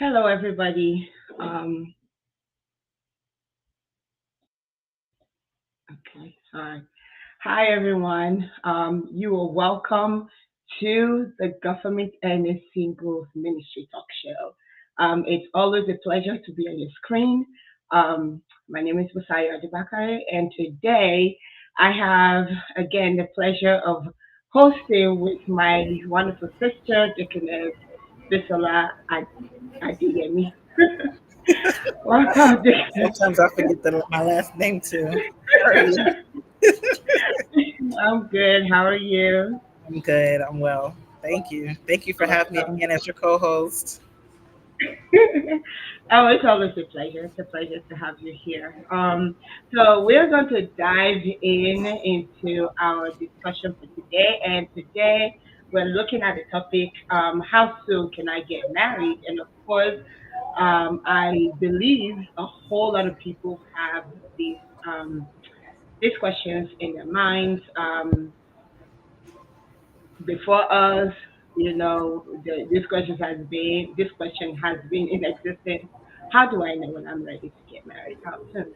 Hello, everybody. Um, okay, sorry. Hi, everyone. You are welcome to the Government and its Singles Ministry Talk Show. It's always a pleasure to be on your screen. My name is Busayo Adibakare, and today I have again the pleasure of hosting with my wonderful sister, Deaconess Bisola Adeyemi. Welcome, Deaconess. Sometimes I forget my last name too. How are you? I'm good. How are you? I'm good. I'm well. Thank you. Thank you for having me Awesome. again as your co-host. Oh, it's always a pleasure. It's a pleasure to have you here. So we're going to dive into our discussion for today, and today we're looking at the topic: how soon can I get married? And of course, I believe a whole lot of people have these um, these questions in their minds. Before us, this question has been in existence. How do I know when I'm ready to get married? How soon?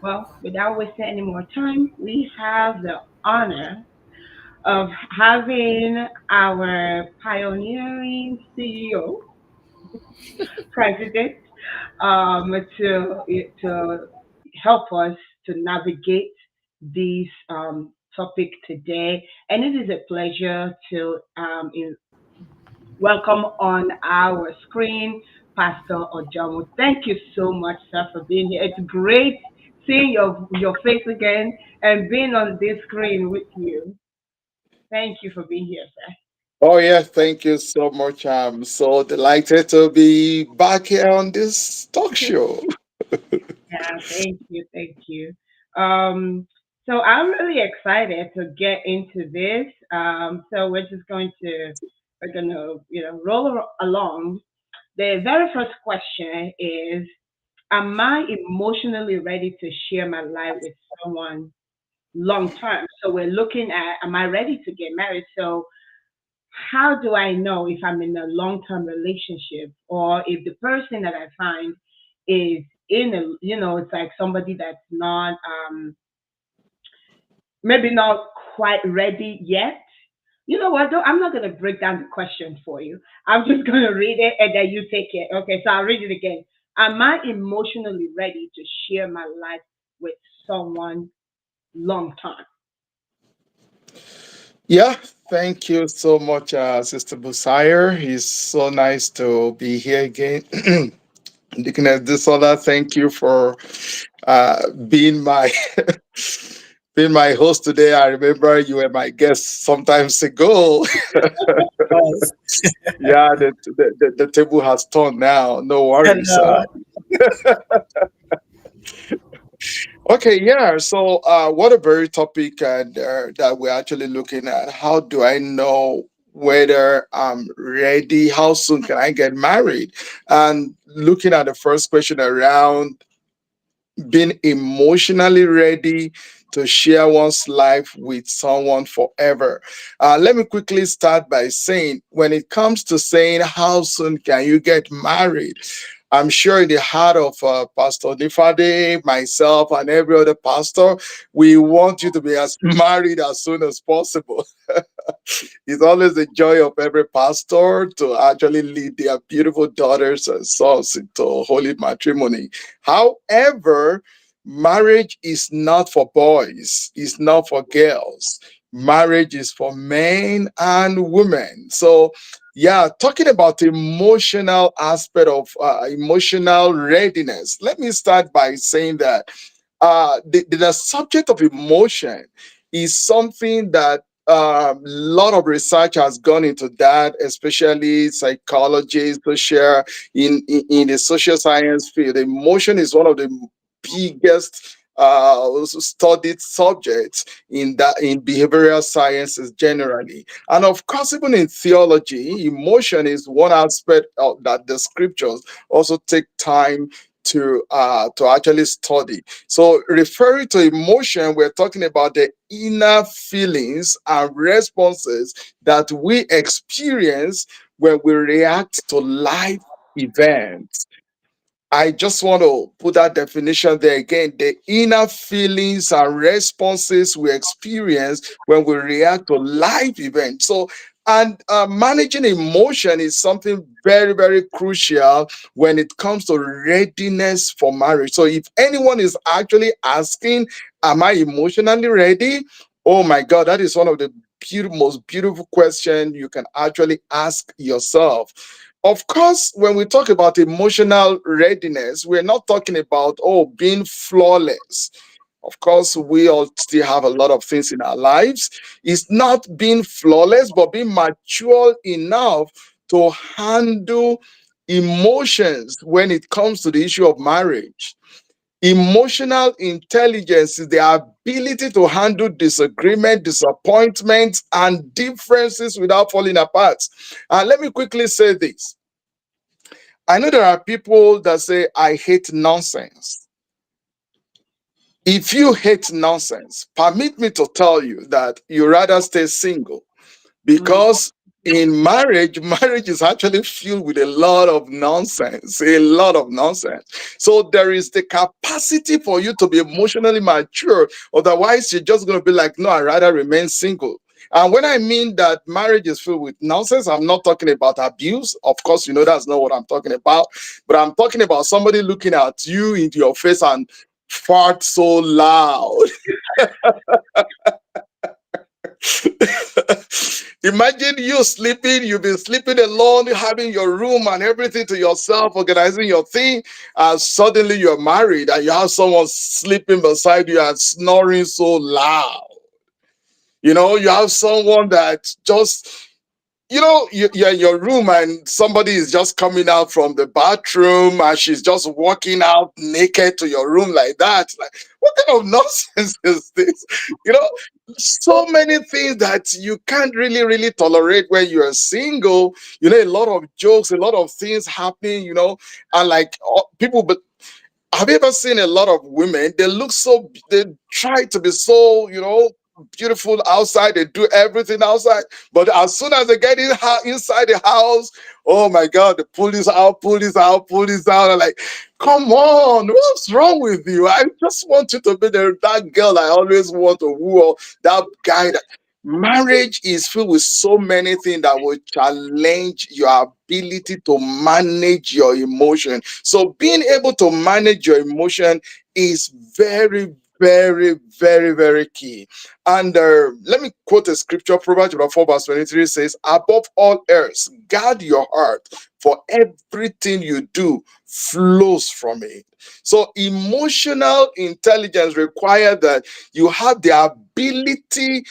Well, without wasting any more time, we have the honor of having our pioneering CEO, president, to help us to navigate this topic today. And it is a pleasure to welcome on our screen, Pastor Ojomo. Thank you so much, sir, for being here. It's great seeing your face again and being on this screen with you. Thank you for being here, sir. Oh, yeah, thank you so much. I'm so delighted to be back here on this talk show. Yeah, thank you, thank you. Um, so I'm really excited to get into this. So we're gonna roll along. The very first question is: am I emotionally ready to share my life with someone long term? So we're looking at, am I ready to get married? So how do I know if I'm in a long term relationship, or if the person that I find is in a, it's like somebody that's not, maybe not quite ready yet? You know what? Though, I'm not going to break down the question for you. I'm just going to read it and then you take it. Okay, so I'll read it again. Am I emotionally ready to share my life with someone long term? Yeah, thank you so much, Sister Busire. It's so nice to be here again. Deaconess Disola, thank you for being my being my host today. I remember you were my guest sometimes ago. Was Yeah, the table has turned now. No worries. hello. Okay, yeah. So, what a very topic that we're actually looking at. How do I know whether I'm ready? How soon can I get married? And looking at the first question around being emotionally ready to share one's life with someone forever. Let me quickly start by saying, when it comes to saying how soon can you get married, I'm sure in the heart of Pastor Nifade, myself, and every other pastor, we want you to be as married as soon as possible. It's always the joy of every pastor to actually lead their beautiful daughters and sons into holy matrimony. However, marriage is not for boys, it's not for girls. Marriage is for men and women. So, yeah, talking about emotional aspect of emotional readiness, let me start by saying that the subject of emotion is something that a lot of research has gone into that, especially psychology, social in the social science field. Emotion is one of the biggest studied subjects in behavioral sciences generally, and of course, even in theology, emotion is one aspect of that the scriptures also take time to actually study. So, referring to emotion, we're talking about the inner feelings and responses that we experience when we react to life event. I just want to put that definition there again. The inner feelings and responses we experience when we react to life events. So, and managing emotion is something very, very crucial when it comes to readiness for marriage. So, if anyone is actually asking, am I emotionally ready? Oh my God, that is one of the most beautiful questions you can actually ask yourself. Of course, when we talk about emotional readiness, we're not talking about, oh, being flawless. Of course, we all still have a lot of things in our lives. It's not being flawless, but being mature enough to handle emotions when it comes to the issue of marriage. Emotional intelligence is the ability to handle disagreement, disappointments, and differences without falling apart. And let me quickly say this. I know there are people that say, I hate nonsense. If you hate nonsense, permit me to tell you that you rather stay single, Mm. because in marriage, marriage is actually filled with a lot of nonsense, a lot of nonsense. So there is the capacity for you to be emotionally mature. Otherwise, you're just going to be like, no, I rather remain single. And when I mean that marriage is filled with nonsense, I'm not talking about abuse. Of course, you know that's not what I'm talking about. But I'm talking about somebody looking at you into your face and fart so loud. Imagine you sleeping, you've been sleeping alone, having your room and everything to yourself, organizing your thing, and suddenly you're married and you have someone sleeping beside you and snoring so loud. You have someone that just, you're in your room and somebody is just coming out from the bathroom and she's just walking out naked to your room like that. Like, what kind of nonsense is this? You know, so many things that you can't really, really tolerate when you're single. A lot of jokes, a lot of things happening, and like people, but have you ever seen a lot of women? They try to be so, beautiful outside. They do everything outside. But as soon as they get inside the house, oh my God, the police out, police out, police out. I'm like, come on, what's wrong with you? I just want you to be that girl I always want to woo, or that guy that. Marriage is filled with so many things that will challenge your ability to manage your emotion. So being able to manage your emotion is very, very, very, very key. And let me quote a scripture. Proverbs chapter 4 verse 23 says, above all else, guard your heart, for everything you do flows from it. So emotional intelligence requires that you have the ability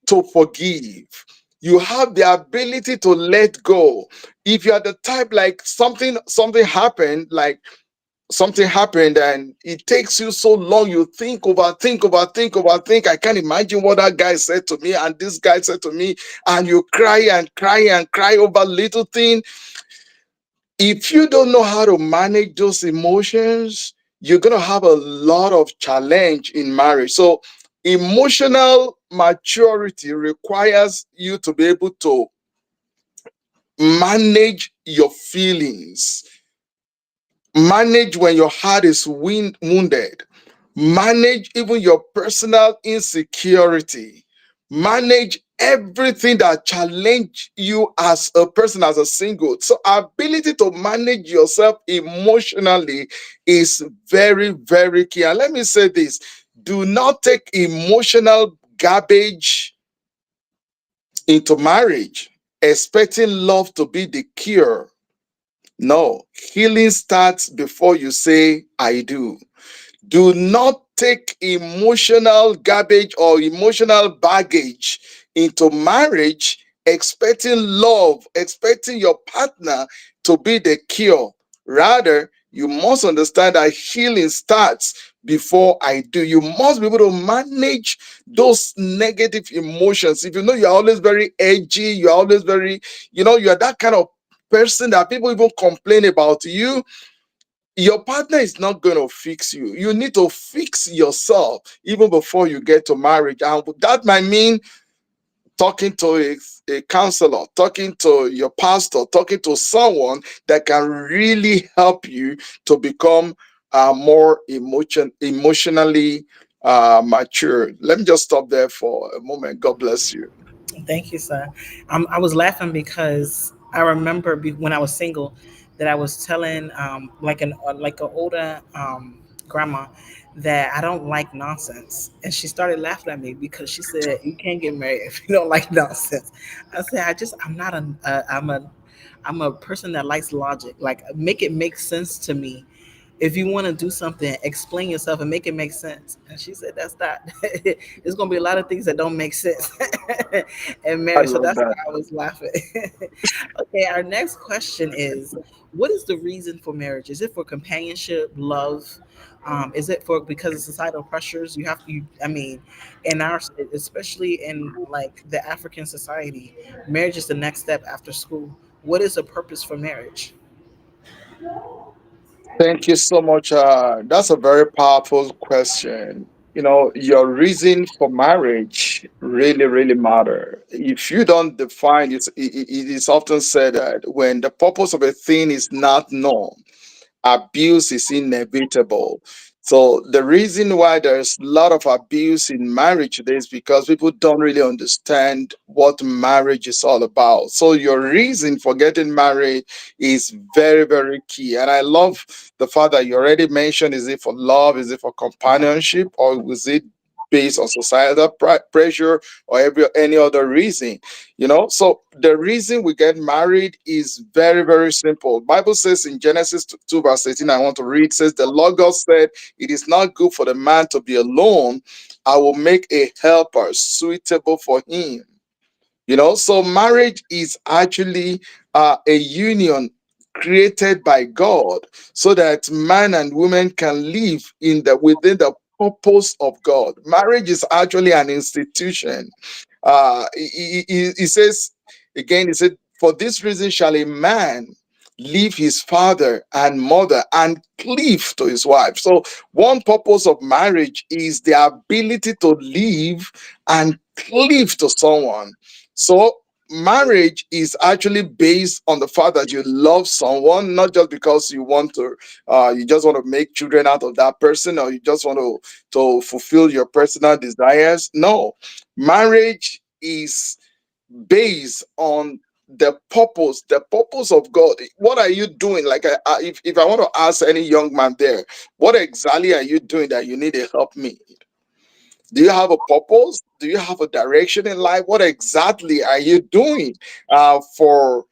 to forgive. You have the ability to let go. If you are the type, like something happened and it takes you so long, you think, overthink, overthink, overthink. I can't imagine what that guy said to me and this guy said to me, and you cry and cry and cry over little thing. If you don't know how to manage those emotions, you're going to have a lot of challenge in marriage. So emotional maturity requires you to be able to manage your feelings, manage when your heart is wounded, manage even your personal insecurity, manage everything that challenge you as a person, as a single. So ability to manage yourself emotionally is very, very key. And let me say this, do not take emotional garbage into marriage expecting love to be the cure. No, healing starts before you say I do. Do not take emotional garbage or emotional baggage into marriage expecting love, expecting your partner to be the cure. Rather, you must understand that healing starts before I do. You must be able to manage those negative emotions. If you know you're always very edgy, you're always very, you're that kind of person that people even complain about you, your partner is not going to fix you. You need to fix yourself even before you get to marriage. And that might mean talking to a counselor, talking to your pastor, talking to someone that can really help you to become more emotionally mature. Let me just stop there for a moment. God bless you. Thank you, sir. I was laughing because I remember when I was single that I was telling like an older grandma that I don't like nonsense, and she started laughing at me because she said you can't get married if you don't like nonsense. I said I'm not I'm a person that likes logic. Like make it make sense to me. If you want to do something, explain yourself and make it make sense. And she said, that's not, there's going to be a lot of things that don't make sense in I marriage. So love that's that. why I was laughing. Okay, our next question is, what is the reason for marriage? Is it for companionship, love? Is it for because of societal pressures? You have to, I mean, in our, especially in like the African society, marriage is the next step after school. What is a purpose for marriage? Thank you so much. That's a very powerful question. You know, your reason for marriage really, really matter. If you don't define it, it is often said that when the purpose of a thing is not known, abuse is inevitable. So the reason why there's a lot of abuse in marriage today is because people don't really understand what marriage is all about. So your reason for getting married is very, very key. And I love the fact that you already mentioned, is it for love, is it for companionship, or was it based on societal pressure or any other reason? So the reason we get married is very, very simple. Bible says in Genesis 2 verse 18, I want to read, says the Lord God said, it is not good for the man to be alone. I will make a helper suitable for him. So marriage is actually a union created by God so that man and woman can live within the purpose of God. Marriage is actually an institution. He says again, he said, for this reason shall a man leave his father and mother and cleave to his wife. So one purpose of marriage is the ability to live and cleave to someone. So marriage is actually based on the fact that you love someone, not just because you just want to make children out of that person, or you just want to fulfill your personal desires. No, marriage is based on the purpose of God. What are you doing? Like, if I want to ask any young man there, what exactly are you doing that you need a help me? Do you have a purpose? Do you have a direction in life? What exactly are you doing for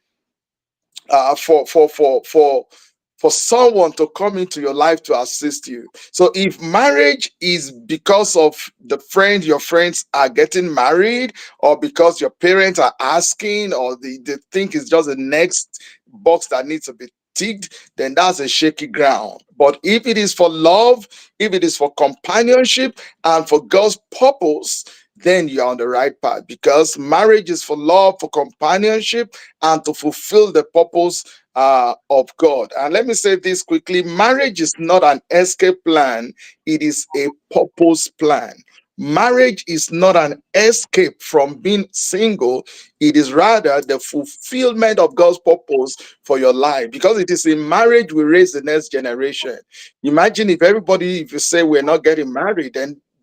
for someone to come into your life to assist you? So if marriage is because of your friends are getting married, or because your parents are asking, or they think it's just the next box that needs to be ticked, then that's a shaky ground. But if it is for love, if it is for companionship and for God's purpose, then you're on the right path, because marriage is for love, for companionship, and to fulfill the purpose of God. And let me say this quickly: marriage is not an escape plan, it is a purpose plan. Marriage is not an escape from being single, it is rather the fulfillment of God's purpose for your life. Because it is in marriage we raise the next generation. Imagine if you say we're not getting married,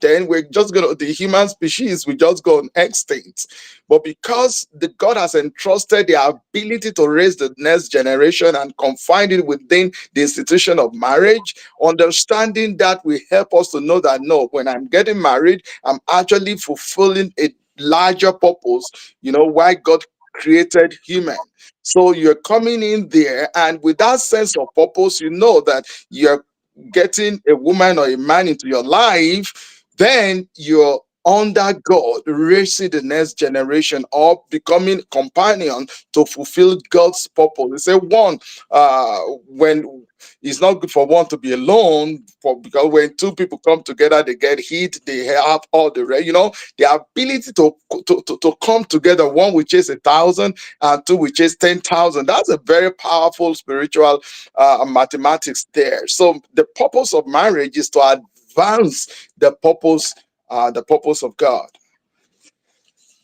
then we're just gonna the human species will just go extinct. But because the God has entrusted the ability to raise the next generation and confine it within the institution of marriage, understanding that will help us to know that, no, when I'm getting married, I'm actually fulfilling a larger purpose, why God created human. So you're coming in there, and with that sense of purpose, you know that you're getting a woman or a man into your life, then you're under God, raising the next generation up, becoming companion to fulfill God's purpose. They say when it's not good for one to be alone, because when two people come together, they get heat, they have all the ability to come together. One will chase 1,000, and two will chase 10,000. That's a very powerful spiritual mathematics there. So the purpose of marriage is to advance the purpose of God.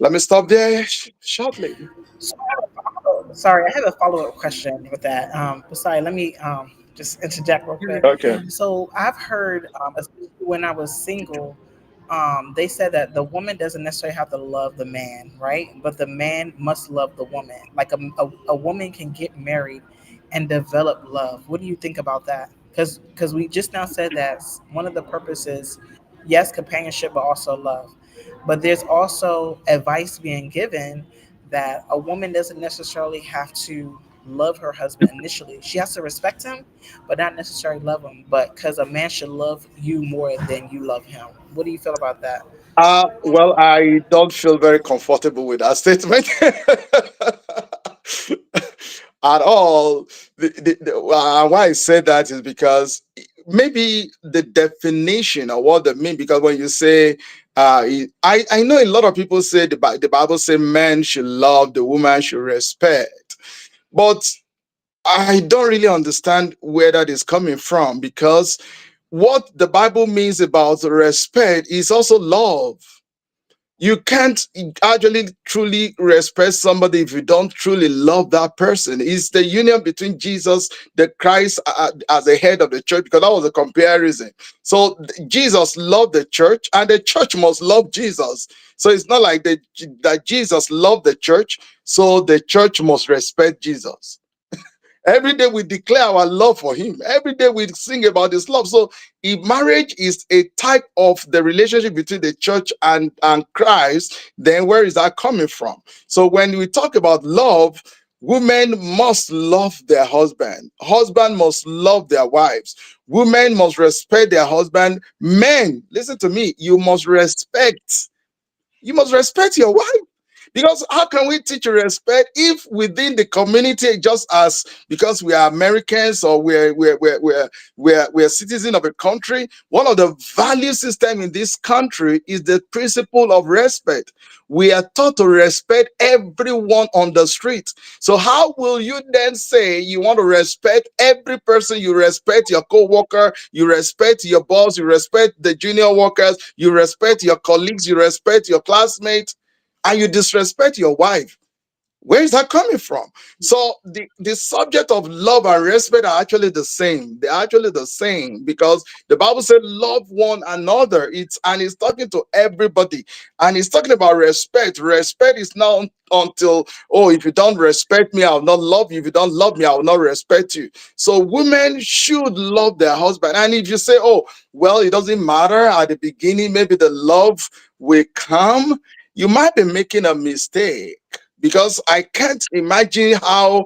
Let me stop there shortly. So sorry, I have a follow up question with that. But sorry, let me just interject real quick. Okay. So I've heard, especially when I was single, they said that the woman doesn't necessarily have to love the man, right? But the man must love the woman. Like a woman can get married and develop love. What do you think about that? Because we just now said that one of the purposes, yes, companionship, but also love. But there's also advice being given that a woman doesn't necessarily have to love her husband initially. She has to respect him, but not necessarily love him. But because a man should love you more than you love him. What do you feel about that? Well, I don't feel very comfortable with that statement at all. Why I say that is because maybe the definition of what they mean. Because when you say, I know a lot of people say the Bible say men should love, the woman should respect, but I don't really understand where that is coming from, because what the Bible means about respect is also love. You can't actually truly respect somebody if you don't truly love that person. It's the union between Jesus, the Christ, as the head of the church, because that was a comparison. So Jesus loved the church, and the church must love Jesus. So it's not like that Jesus loved the church, so the church must respect Jesus. Every day we declare our love for him. Every day we sing about his love. So if marriage is a type of the relationship between the church and Christ, then where is that coming from? So when we talk about love, women must love their husband must love their wives, women must respect their husband, men, listen to me, you must respect your wife. Because how can we teach respect if within the community, just as because we are Americans, or we're citizens of a country, one of the value system in this country is the principle of respect. We are taught to respect everyone on the street. So how will you then say you want to respect every person? You respect your co-worker, you respect your boss, you respect the junior workers, you respect your colleagues, you respect your classmates, and you disrespect your wife. Where is that coming from? So the subject of love and respect are actually the same. They're actually the same, because the Bible said love one another. It's talking to everybody, and it's talking about respect. Respect is not until, oh, if you don't respect me, I'll not love you. If you don't love me, I will not respect you. So women should love their husband. And if you say, oh, well, it doesn't matter at the beginning, maybe the love will come, you might be making a mistake, because I can't imagine how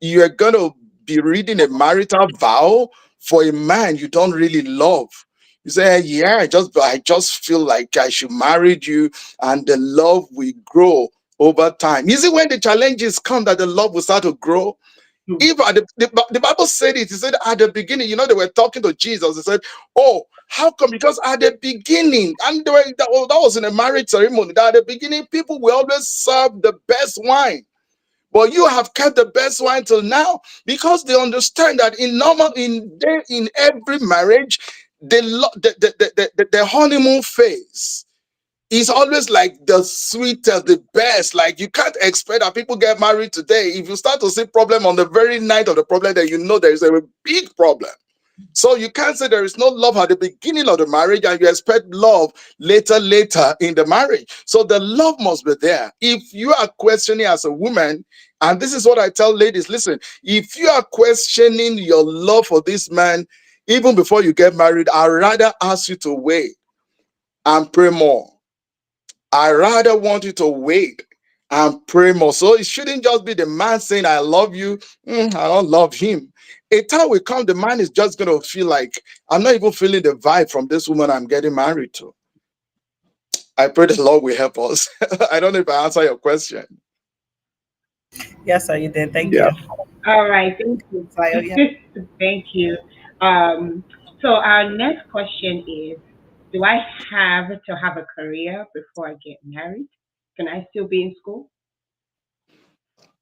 you're going to be reading a marital vow for a man you don't really love. You say, yeah, I just feel like I should marry you, and the love will grow over time. Is it when the challenges come that the love will start to grow? If the Bible said it, it said at the beginning, they were talking to Jesus. They said, oh, how come? Because at the beginning, and that was in a marriage ceremony, that at the beginning, people will always serve the best wine. But you have kept the best wine till now, because they understand that in every marriage, the honeymoon phase is always like the sweetest, the best. Like, you can't expect that people get married today. If you start to see problem on the very night of the problem, then you know there is a big problem. So you can't say there is no love at the beginning of the marriage and you expect love later in the marriage. So the love must be there. If you are questioning as a woman, and this is what I tell ladies, listen, if you are questioning your love for this man, even before you get married, I'd rather ask you to wait and pray more. I rather want you to wait and pray more. So it shouldn't just be the man saying, I love you. I don't love him. A time will come, the man is just going to feel like, I'm not even feeling the vibe from this woman I'm getting married to. I pray the Lord will help us. I don't know if I answer your question. Yes, sir, you did. Thank Yeah. you. All right, thank you. So, yeah. Thank you. So our next question is, do I have to have a career before I get married? Can I still be in school?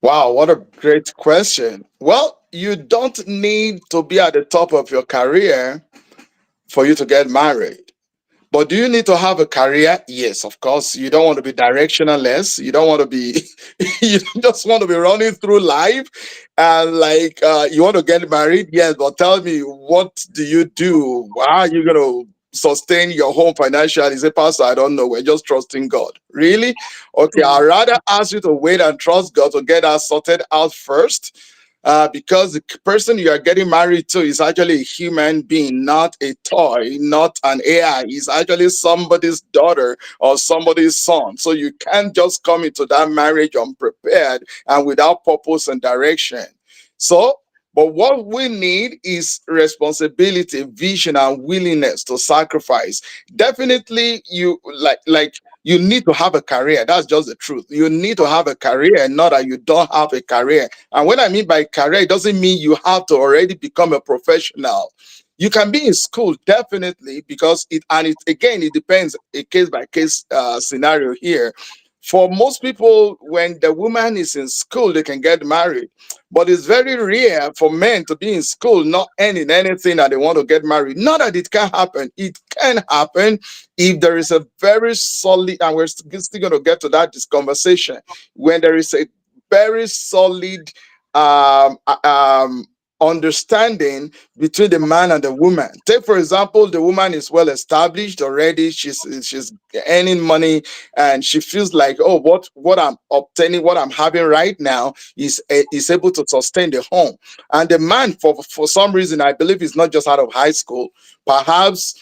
Wow, what a great question. Well, you don't need to be at the top of your career for you to get married. But do you need to have a career? Yes, of course. You don't want to be directionless. You don't want to be, you just want to be running through life. And like, you want to get married? Yes, but tell me, what do you do? How are you going to sustain your home financially? Say, Pastor, I don't know. We're just trusting God. Really? Okay, I'd Mm, rather ask you to wait and trust God to get us sorted out first, because the person you are getting married to is actually a human being, not a toy, not an AI. He's actually somebody's daughter or somebody's son. So you can't just come into that marriage unprepared and without purpose and direction. So, but what we need is responsibility, vision, and willingness to sacrifice. Definitely, you need to have a career. That's just the truth. You need to have a career, not that you don't have a career. And what I mean by career, it doesn't mean you have to already become a professional. You can be in school, definitely, because it again, it depends a case by case scenario here. For most people, when the woman is in school, they can get married. But it's very rare for men to be in school, not earning anything, and they want to get married. Not that it can happen. It can happen if there is a very solid, and we're still going to get to that this conversation, when there is a very solid um, uh, um, understanding between the man and the woman. Take for example, the woman is well established already. She's earning money, and she feels like, oh, what I'm obtaining, what I'm having right now is able to sustain the home. And the man, for some reason, I believe, is not just out of high school, perhaps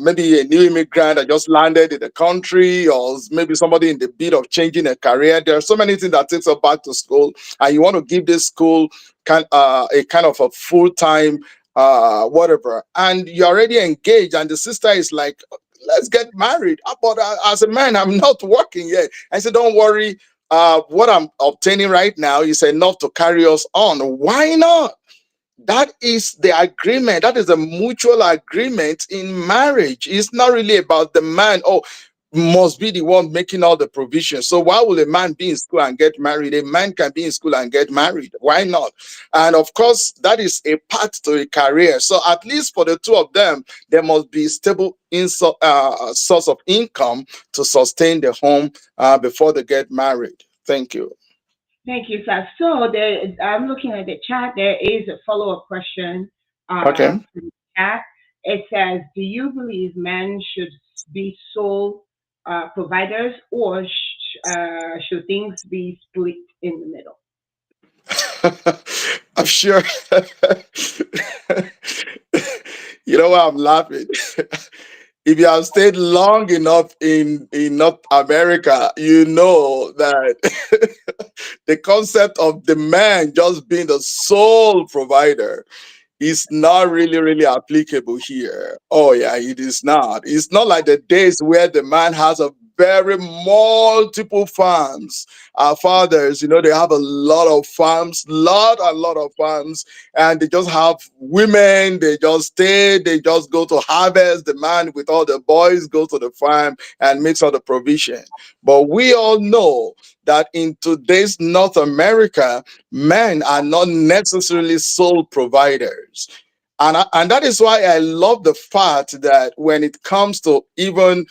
maybe a new immigrant that just landed in the country, or maybe somebody in the bid of changing a career. There are so many things that takes us back to school, and you want to give this school a kind of a full-time whatever, and you're already engaged, and the sister is like, let's get married. But as a man, I'm not working yet. I said, don't worry. What I'm obtaining right now is enough to carry us on. Why not? That is the agreement. That is a mutual agreement in marriage. It's not really about the man, oh, must be the one making all the provisions. So why will a man be in school and get married? A man can be in school and get married. Why not? And of course, that is a path to a career. So at least for the two of them, there must be stable source of income to sustain the home before they get married. Thank you. thank you, sir. So I'm looking at the chat. There is a follow-up question Okay. from the chat. It says, "Do you believe men should be sole providers, or should things be split in the middle?" I'm sure. You know why I'm laughing? If you have stayed long enough in North America, you know that the concept of the man just being the sole provider is not really applicable here. Oh yeah, it is not. It's not like the days where the man has a very multiple farms. Our fathers, they have a lot of farms, lot of farms, and they just have women. They just stay. They just go to harvest. The man with all the boys go to the farm and makes all the provision. But we all know that in today's North America, men are not necessarily sole providers. And that is why I love the fact that when it comes to even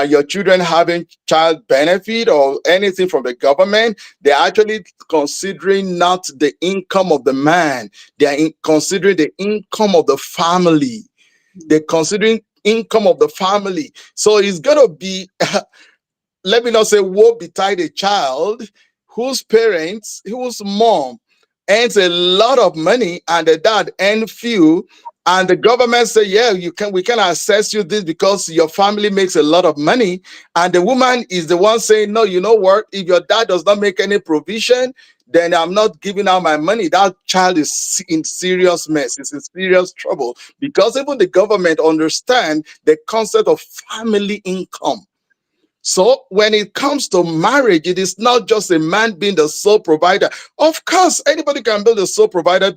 your children having child benefit or anything from the government, they're actually considering not the income of the man, considering the income of the family. They're considering income of the family. So it's going to be, let me not say woe betide a child whose parents, whose mom earns a lot of money and the dad earns few, and the government say, yeah, we can assess you this because your family makes a lot of money, and the woman is the one saying, no, you know what, if your dad does not make any provision, then I'm not giving out my money. That child is in serious mess. It's in serious trouble, because even the government understand the concept of family income. So when it comes to marriage, it is not just a man being the sole provider. Of course, anybody can build a sole provider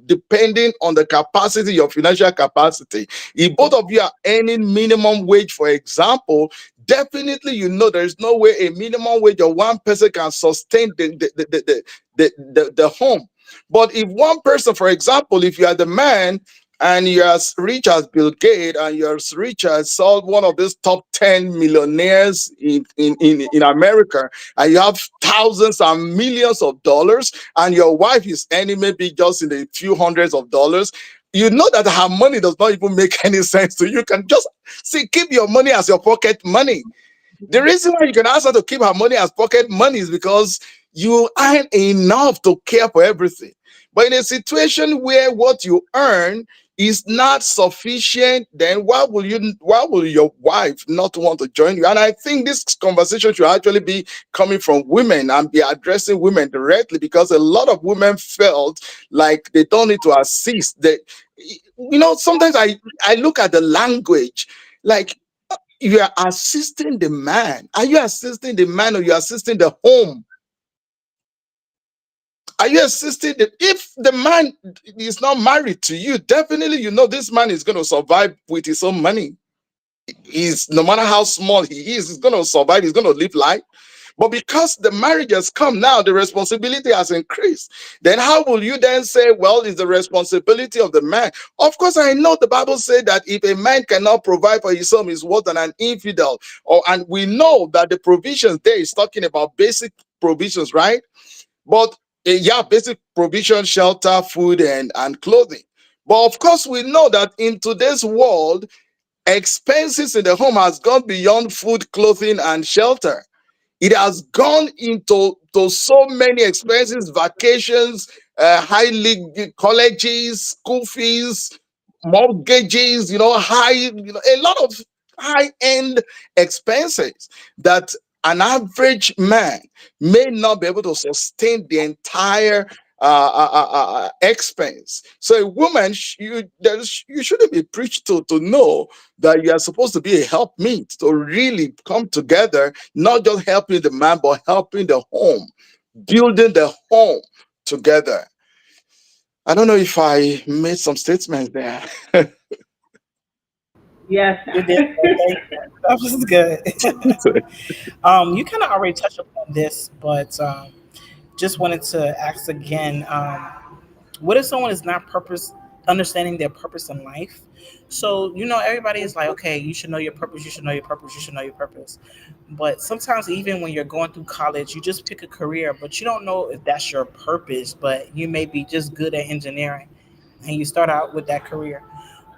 depending on the capacity, your financial capacity. If both of you are earning minimum wage, for example, definitely there is no way a minimum wage of one person can sustain the home. But if one person, for example, if you are the man and you're as rich as Bill Gates, and you're as rich as one of these top 10 millionaires in America, and you have thousands and millions of dollars, and your wife is earning maybe just in a few hundreds of dollars, you know that her money does not even make any sense to you. You can just see, keep your money as your pocket money. The reason why you can ask her to keep her money as pocket money is because you aren't enough to care for everything. But in a situation where what you earn is not sufficient, then why will your wife not want to join you? And I think this conversation should actually be coming from women and be addressing women directly, because a lot of women felt like they don't need to assist. They, sometimes I look at the language, like, you are assisting the man. Are you assisting the man, or you assisting the home? Are you assisting the, if the man is not married to you, definitely you know this man is going to survive with his own money. He's, no matter how small he is, he's going to survive, he's going to live life. But because the marriage has come now, the responsibility has increased. Then how will you then say, well, it's the responsibility of the man? Of course, I know the Bible said that if a man cannot provide for his home, he's worse than an infidel. And we know that the provisions there is talking about basic provisions, right? But yeah, basic provision, shelter, food, and clothing. But of course, we know that in today's world, expenses in the home has gone beyond food, clothing, and shelter. It has gone into so many expenses, vacations, colleges, school fees, mortgages, a lot of high end expenses that an average man may not be able to sustain the entire expense. So a woman, you shouldn't be preached to know that you are supposed to be a helpmeet, to really come together, not just helping the man, but helping the home, building the home together. I don't know if I made some statements there. Yes. You did. Thank you. That was good. You kind of already touched upon this, but just wanted to ask again. What if someone is not purpose understanding their purpose in life? So everybody is like, okay, you should know your purpose, you should know your purpose, you should know your purpose. But sometimes even when you're going through college, you just pick a career, but you don't know if that's your purpose. But you may be just good at engineering, and you start out with that career,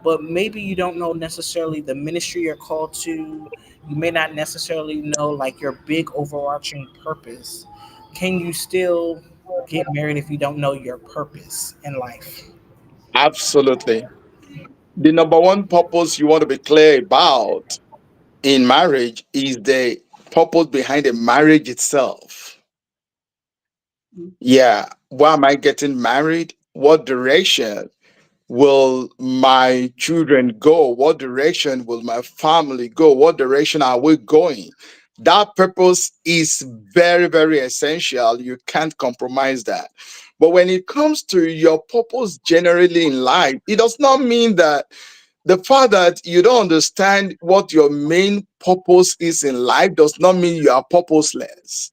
but maybe you don't know necessarily the ministry you're called to. You may not necessarily know like your big overarching purpose. Can you still get married if you don't know your purpose in life? Absolutely. The number one purpose you want to be clear about in marriage is the purpose behind the marriage itself. Yeah. Why am I getting married? What direction will my children go? What direction will my family go? What direction are we going? That purpose is very, very essential. You can't compromise that. But when it comes to your purpose generally in life, it does not mean that the fact that you don't understand what your main purpose is in life does not mean you are purposeless.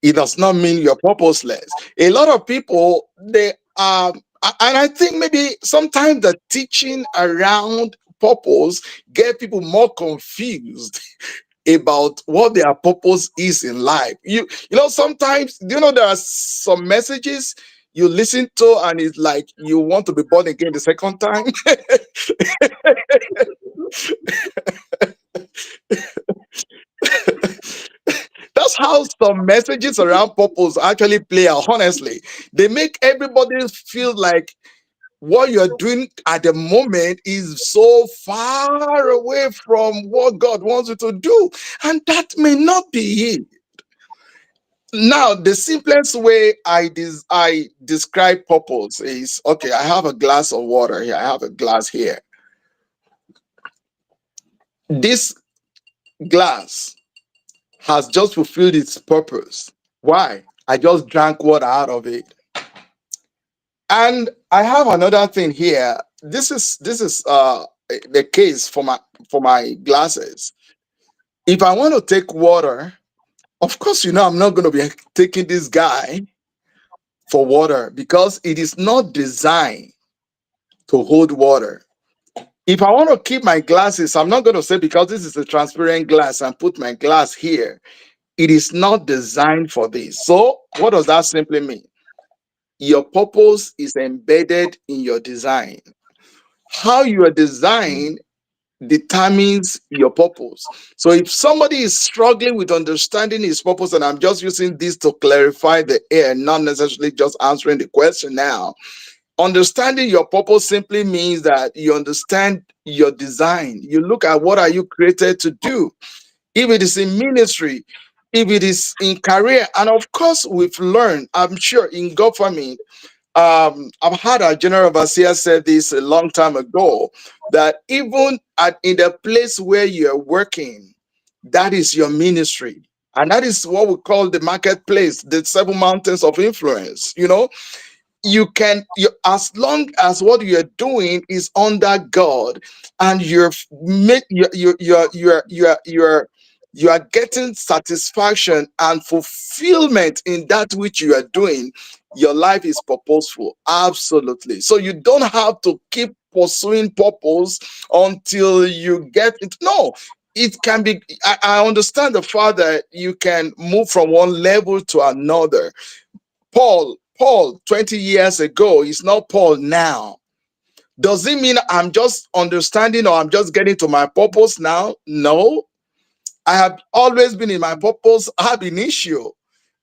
It does not mean you're purposeless. A lot of people, and I think maybe sometimes the teaching around purpose get people more confused about what their purpose is in life. Sometimes, there are some messages you listen to and it's like you want to be born again the second time. That's how some messages around purpose actually play out. Honestly, they make everybody feel like what you're doing at the moment is so far away from what God wants you to do, and that may not be it. Now, the simplest way I describe purpose is, okay, I have a glass of water here. I have a glass here. This glass has just fulfilled its purpose. Why? I just drank water out of it. And I have another thing here. This is the case for my glasses. If I want to take water, of course, I'm not going to be taking this guy for water because it is not designed to hold water. If I want to keep my glasses, I'm not going to say because this is a transparent glass and put my glass here. It is not designed for this. So, what does that simply mean? Your purpose is embedded in your design. How you are designed determines your purpose. So, if somebody is struggling with understanding his purpose, and I'm just using this to clarify the air, not necessarily just answering the question now. Understanding your purpose simply means that you understand your design. You look at what are you created to do. If it is in ministry, if it is in career, and of course we've learned, I'm sure in government, I've had our general overseer said this a long time ago that even in the place where you're working, that is your ministry. And that is what we call the marketplace, the seven mountains of influence. You can, as long as what you're doing is under God, and you are getting satisfaction and fulfillment in that which you are doing, your life is purposeful. Absolutely. So you don't have to keep pursuing purpose until you get it. No, it can be. I understand the fact that you can move from one level to another. Paul 20 years ago is not Paul now. Does it mean I'm just understanding or I'm just getting to my purpose now? No. I have always been in my purpose ab initio.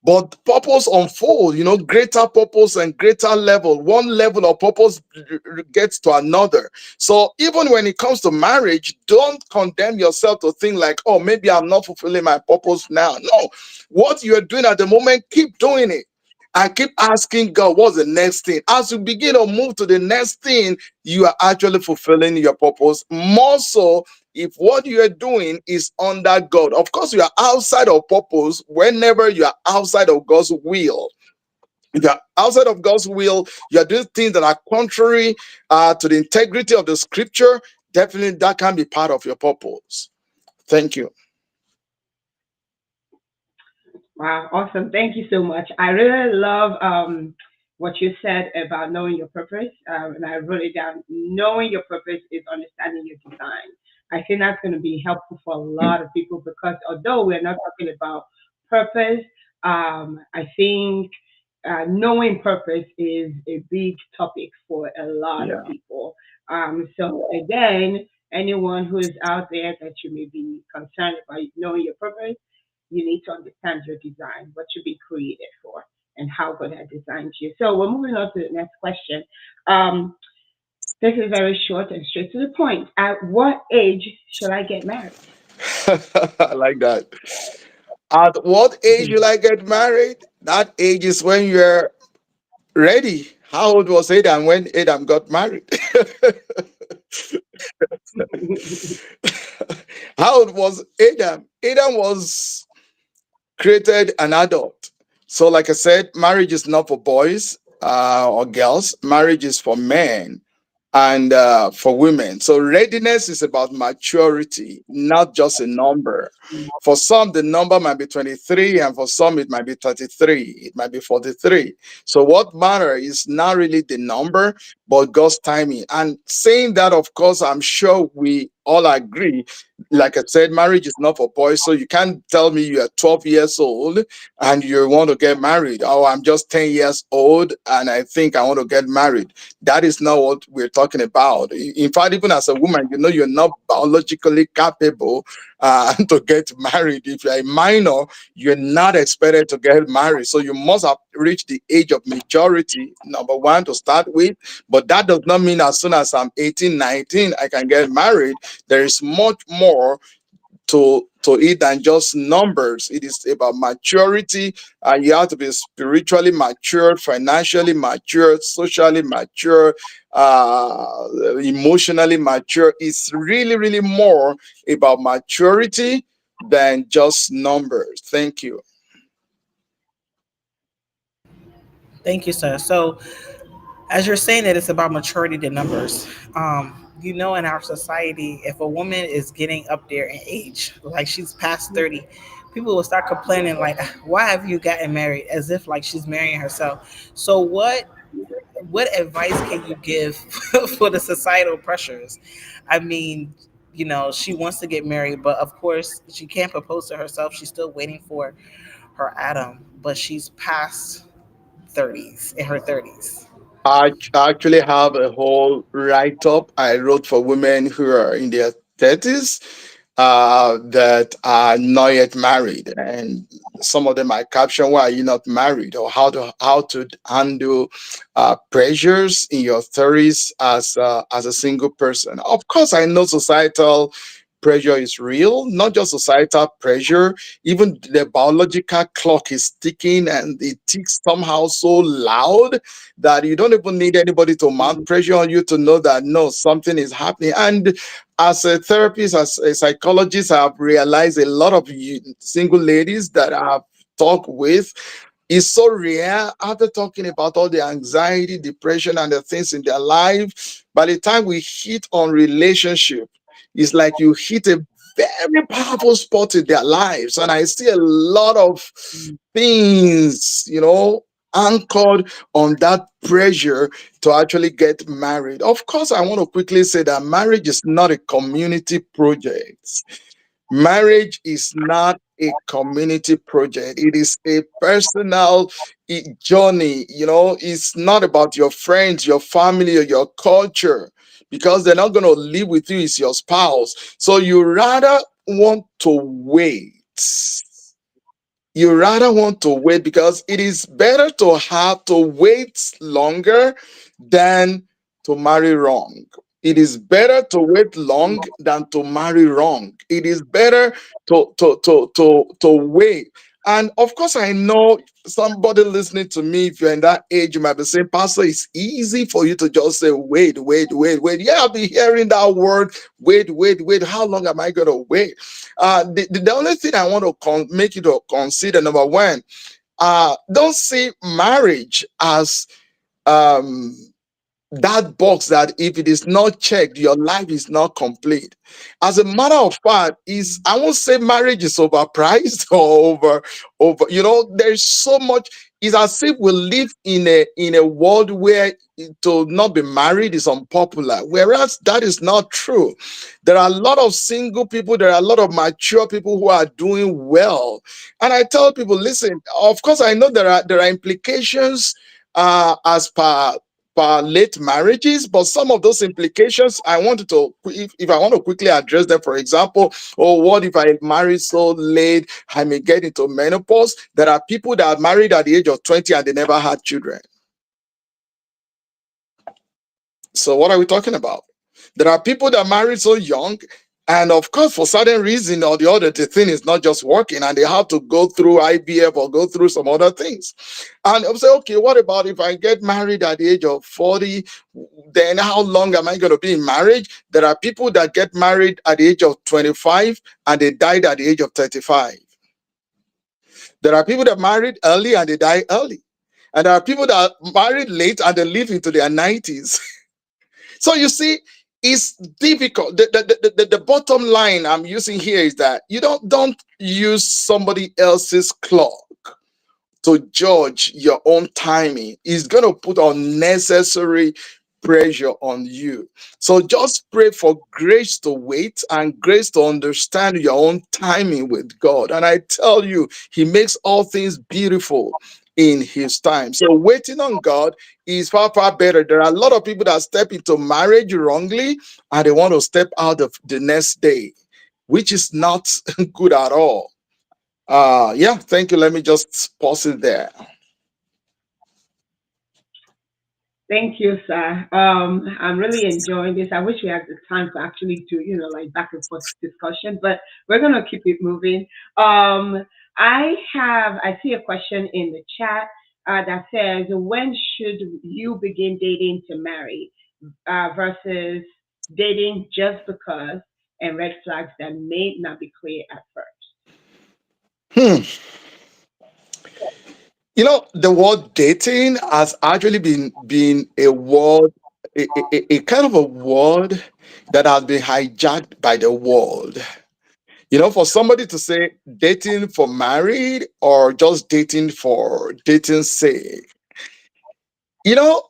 But purpose unfold, greater purpose and greater level. One level of purpose gets to another. So even when it comes to marriage, don't condemn yourself to think like, oh, maybe I'm not fulfilling my purpose now. No, what you're doing at the moment, keep doing it. I keep asking God, what's the next thing? As you begin to move to the next thing, you are actually fulfilling your purpose. More so, if what you are doing is under God. Of course, you are outside of purpose whenever you are outside of God's will. If you are outside of God's will, you are doing things that are contrary to the integrity of the scripture. Definitely, that can be part of your purpose. Thank you. Wow, awesome. Thank you so much. I really love what you said about knowing your purpose. And I wrote it down. Knowing your purpose is understanding your design. I think that's going to be helpful for a lot of people because although we're not talking about purpose, I think knowing purpose is a big topic for a lot of Yeah. people. So again, anyone who is out there that you may be concerned about knowing your purpose, you need to understand your design, what you be created for, and how God has designed you. So we're moving on to the next question. Um, this is very short and straight to the point. At what age should I get married? I like that. At what age will I get married? That age is when you're ready. How old was Adam when Adam got married? How old was Adam? Adam was created an adult. So, like I said, marriage is not for boys or girls. Marriage is for men and for women. So, readiness is about maturity, not just a number. For some, the number might be 23, and for some, it might be 33, it might be 43. So, what matters is not really the number, but God's timing. And saying that, of course, I'm sure we all agree. Like I said, marriage is not for boys. So, you can't tell me you are 12 years old and you want to get married. Oh, I'm just 10 years old and I think I want to get married. That is not what we're talking about. In fact, even as a woman, you're not biologically capable to get married. If you're a minor, you're not expected to get married. So you must have reached the age of majority, number one, to start with. But that does not mean as soon as I'm 18, 19, I can get married. There is much more to it than just numbers. It is about maturity, and you have to be spiritually mature, financially mature, socially mature, emotionally mature. It's really, really more about maturity than just numbers. Thank you. Thank you, sir. So, as you're saying that it's about maturity to numbers, in our society, if a woman is getting up there in age, like she's past 30, people will start complaining, like, why have you gotten married? As if like she's marrying herself. So, what advice can you give for the societal pressures? I mean, she wants to get married, but of course she can't propose to herself. She's still waiting for her Adam, but she's past 30s, in her 30s. I actually have a whole write up I wrote for women who are in their 30s that are not yet married. And some of them I caption, why are you not married? Or how to handle pressures in your 30s as a single person. Of course, I know societal pressure is real, not just societal pressure. Even the biological clock is ticking, and it ticks somehow so loud that you don't even need anybody to mount pressure on you to know that no, something is happening. And as a therapist, as a psychologist, I've realized a lot of single ladies that I've talked with, is so rare. After talking about all the anxiety, depression, and the things in their life, by the time we hit on relationship, it's like you hit a very powerful spot in their lives. And I see a lot of things, anchored on that pressure to actually get married. Of course, I want to quickly say that marriage is not a community project. Marriage is not a community project. It is a personal journey. It's not about your friends, your family, or your culture, because they're not going to live with you. It's your spouse. So you rather want to wait because it is better to have to wait longer than to marry wrong. It is better to wait long than to marry wrong. It is better to wait. And of course, I know somebody listening to me, if you're in that age, you might be saying, Pastor, it's easy for you to just say, wait, wait, wait, wait. Yeah, I'll be hearing that word, wait, wait, wait. How long am I going to wait? The only thing I want to make you to consider, number one, don't see marriage as um that box that if it is not checked, your life is not complete. As a matter of fact, is I won't say marriage is overpriced or over. There's so much. It's as if we live in a world where to not be married is unpopular, whereas that is not true. There are a lot of single people. There are a lot of mature people who are doing well, and I tell people, listen. Of course, I know there are implications as per late marriages, but some of those implications I wanted to, if I want to quickly address them. For example, what if I marry so late, I may get into menopause? There are people that are married at the age of 20 and they never had children. So what are we talking about? There are people that marry so young, and of course, for certain reason or the other, the thing is not just working, and they have to go through IVF or go through some other things. And I'm saying, okay, what about if I get married at the age of 40? Then how long am I going to be in marriage? There are people that get married at the age of 25 and they died at the age of 35. There are people that married early and they die early. And there are people that married late and they live into their 90s. So you see, it's difficult. The bottom line I'm using here is that you don't use somebody else's clock to judge your own timing. It's going to put unnecessary pressure on you. So just pray for grace to wait and grace to understand your own timing with God. And I tell you, He makes all things beautiful in His time. So waiting on God is far, far better. There are a lot of people that step into marriage wrongly and they want to step out of the next day, which is not good at all. Yeah, thank you. Let me just pause it there. Thank you, sir. I'm really enjoying this. I wish we had the time to actually do, like back and forth discussion, but we're gonna keep it moving. I see a question in the chat that says, when should you begin dating to marry versus dating just because and red flags that may not be clear at first? Hmm. The word dating has actually been a word, a kind of a word that has been hijacked by the world. For somebody to say dating for married or just dating for dating's sake, you know,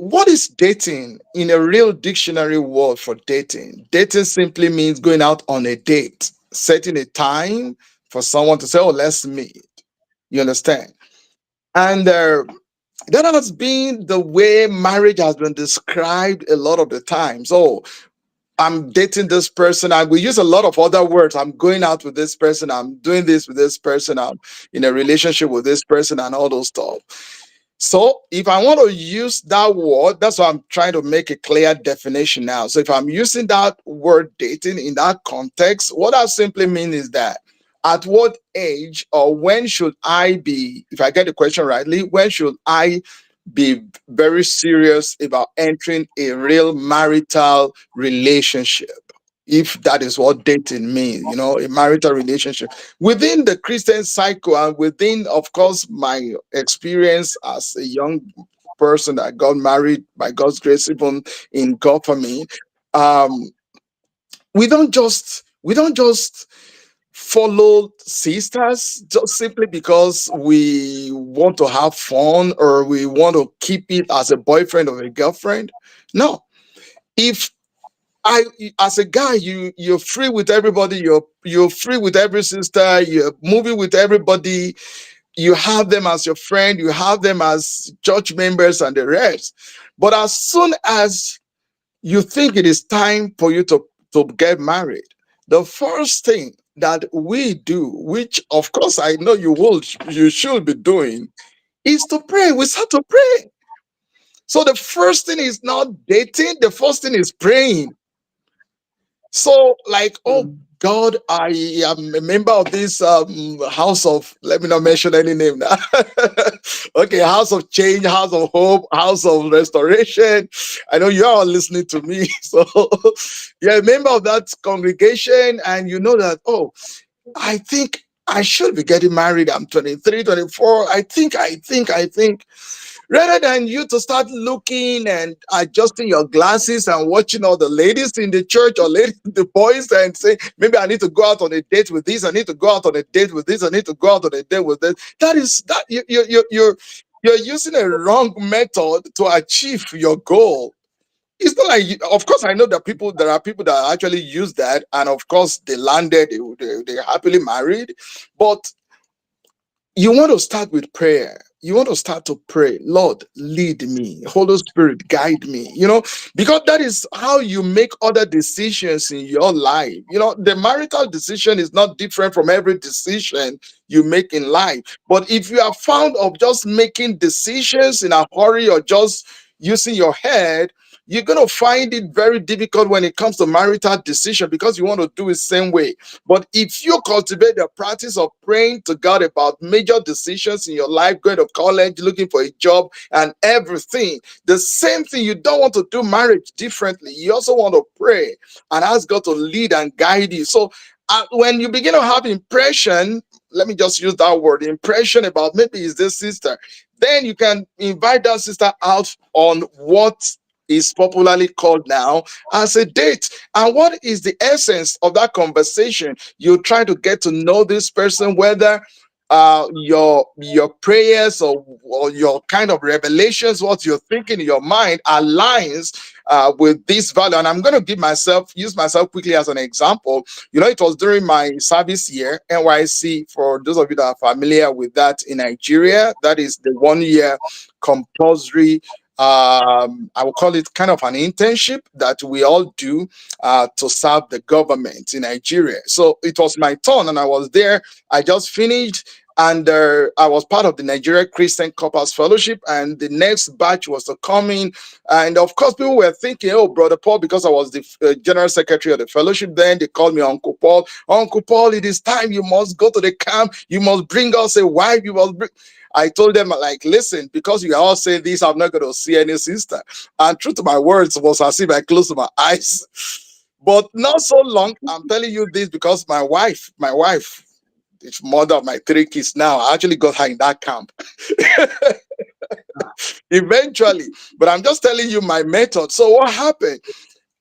what is dating in a real dictionary word for dating? Dating simply means going out on a date, setting a time for someone to say, "Oh, let's meet." You understand? And that has been the way marriage has been described a lot of the time. So I'm dating this person. I will use a lot of other words. I'm going out with this person. I'm doing this with this person. I'm in a relationship with this person and all those stuff. So if I want to use that word, that's why I'm trying to make a clear definition now. So if I'm using that word dating in that context, what I simply mean is that at what age or when should I be, if I get the question rightly, when should I be very serious about entering a real marital relationship? If that is what dating means, a marital relationship within the Christian cycle, and within, of course, my experience as a young person that got married by God's grace, even in government, um, we don't just follow sisters just simply because we want to have fun or we want to keep it as a boyfriend or a girlfriend. No, if I, as a guy, you're free with everybody. You're free with every sister. You're moving with everybody. You have them as your friend. You have them as church members and the rest. But as soon as you think it is time for you to get married, the first thing that we do, which of course I know you should be doing, is to pray. We start to pray. So the first thing is not dating. The first thing is praying. So, like, oh Mm. God, I am a member of this house of, let me not mention any name now. Okay, house of change, house of hope, house of restoration. I know you're all listening to me. So, you're a member of that congregation, and you know that, oh, I think I should be getting married. I'm 23, 24. I think rather than you to start looking and adjusting your glasses and watching all the ladies in the church or ladies, the boys, and say, maybe I need to go out on a date with this, I need to go out on a date with this, I need to go out on a date with this. That is that you're using a wrong method to achieve your goal. It's not like of course I know that there are people that actually use that, and of course they landed, they happily married. But you want to start with prayer. You want to start to pray, Lord, lead me. Holy Spirit, guide me. Because that is how you make other decisions in your life. The marital decision is not different from every decision you make in life. But if you are found of just making decisions in a hurry or just using your head, you're going to find it very difficult when it comes to marital decision because you want to do it same way. But if you cultivate the practice of praying to God about major decisions in your life, going to college, looking for a job, and everything, the same thing, you don't want to do marriage differently. You also want to pray and ask God to lead and guide you. So when you begin to have impression, let me just use that word, impression about maybe is this sister, then you can invite that sister out on what is popularly called now as a date. And what is the essence of that conversation? You try to get to know this person, whether your prayers or your kind of revelations, what you're thinking in your mind aligns with this value. And I'm going to use myself quickly as an example. It was during my service year, NYC, for those of you that are familiar with that in Nigeria, that is the 1 year compulsory, I will call it kind of an internship that we all do to serve the government in Nigeria. So it was my turn, and I was there. I just finished, and I was part of the Nigeria Christian Corpus Fellowship, and the next batch was to come in. And of course, people were thinking, "Oh, Brother Paul," because I was the general secretary of the fellowship. Then they called me Uncle Paul. Uncle Paul, it is time. You must go to the camp. You must bring us a wife. You must bring. I told them, like, listen, because you are all saying this, I'm not going to see any sister. And true to my words was as if I closed my eyes. But not so long. I'm telling you this because my wife, the mother of my three kids now, I actually got her in that camp eventually. But I'm just telling you my method. So what happened?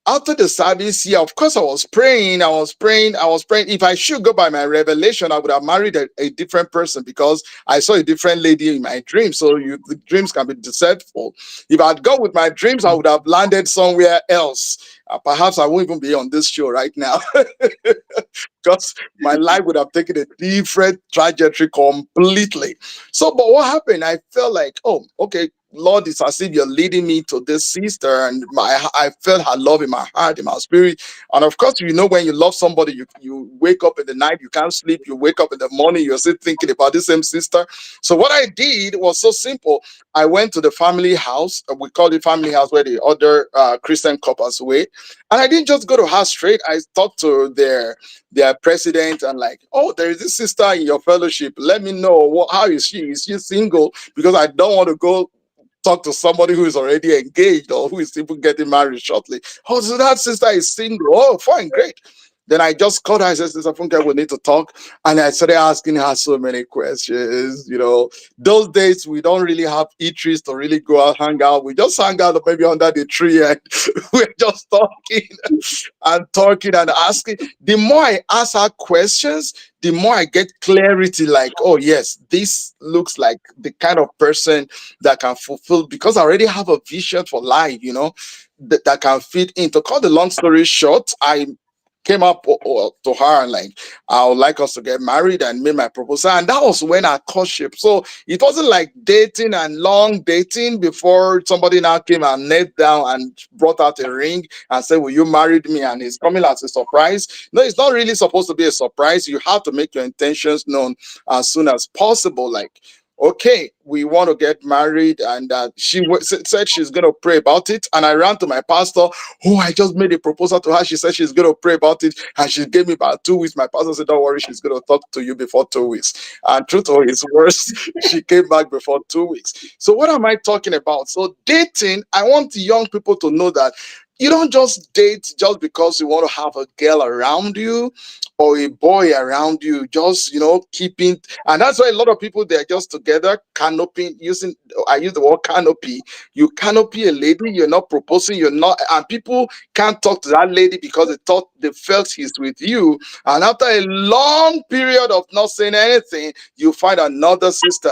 After the service, yeah, of course, I was praying. If I should go by my revelation, I would have married a different person because I saw a different lady in my dream. So the dreams can be deceitful. If I'd gone with my dreams, I would have landed somewhere else. Perhaps I won't even be on this show right now because my life would have taken a different trajectory completely. So, but what happened? I felt like, oh, okay, Lord, it's as if you're leading me to this sister, and I felt her love in my heart, in my spirit. And of course, when you love somebody, you wake up in the night, you can't sleep, you wake up in the morning, you're still thinking about the same sister. So what I did was so simple. I went to the family house. We call it family house where the other Christian couples wait. And I didn't just go to her straight. I talked to their president and like, oh, there is this sister in your fellowship. Let me know how is she? Is she single? Because I don't want to go talk to somebody who is already engaged or who is even getting married shortly. Oh, so that sister is single. Oh, fine, great. Then I just called her. I said, Sister Funke, we need to talk. And I started asking her so many questions. Those days we don't really have eateries to really go out, hang out. We just hang out maybe under the tree and we're just talking and talking and asking. The more I ask her questions, the more I get clarity like, oh, yes, this looks like the kind of person that can fulfill, because I already have a vision for life, that can fit in. To cut the long story short, I came up to her and like, I would like us to get married, and made my proposal. And that was when our courtship. So it wasn't like dating and long dating before somebody now came and knelt down and brought out a ring and said, will you marry me? And it's coming as a surprise. No, it's not really supposed to be a surprise. You have to make your intentions known as soon as possible. Like, okay, we want to get married. And said she's going to pray about it. And I ran to my pastor. Oh, I just made a proposal to her. She said she's going to pray about it. And she gave me about 2 weeks. My pastor said, don't worry, she's going to talk to you before 2 weeks. And true to his words, she came back before 2 weeks. So what am I talking about? So dating, I want young people to know that you don't just date just because you want to have a girl around you or a boy around you. Just, keeping. And that's why a lot of people, they're just together, canopy, I use the word canopy. You canopy a lady, you're not proposing, you're not, and people can't talk to that lady because they felt he's with you. And after a long period of not saying anything, you find another sister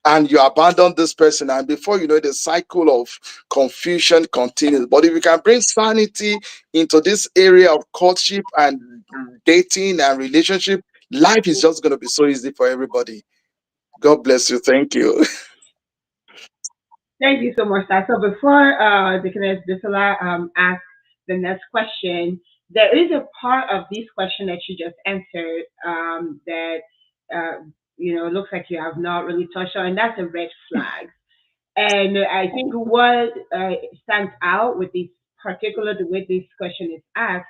and you abandon this person, and before you know it, the cycle of confusion continues. But if you can bring sanity into this area of courtship and dating and relationship, life is just going to be so easy for everybody. God bless you. Thank you. Thank you so much, sir. So before Deaconess Bisola asks the next question, there is a part of this question that you just answered that looks like you have not really touched on, and that's a red flag. And I think what stands out with this particular, the way this question is asked,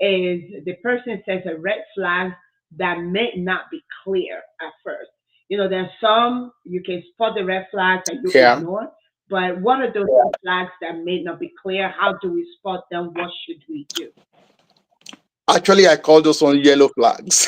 is the person says a red flag that may not be clear at first. There's some you can spot the red flags and you Yeah. ignore, but what are those red flags that may not be clear? How do we spot them? What should we do? Actually, I call those one yellow flags.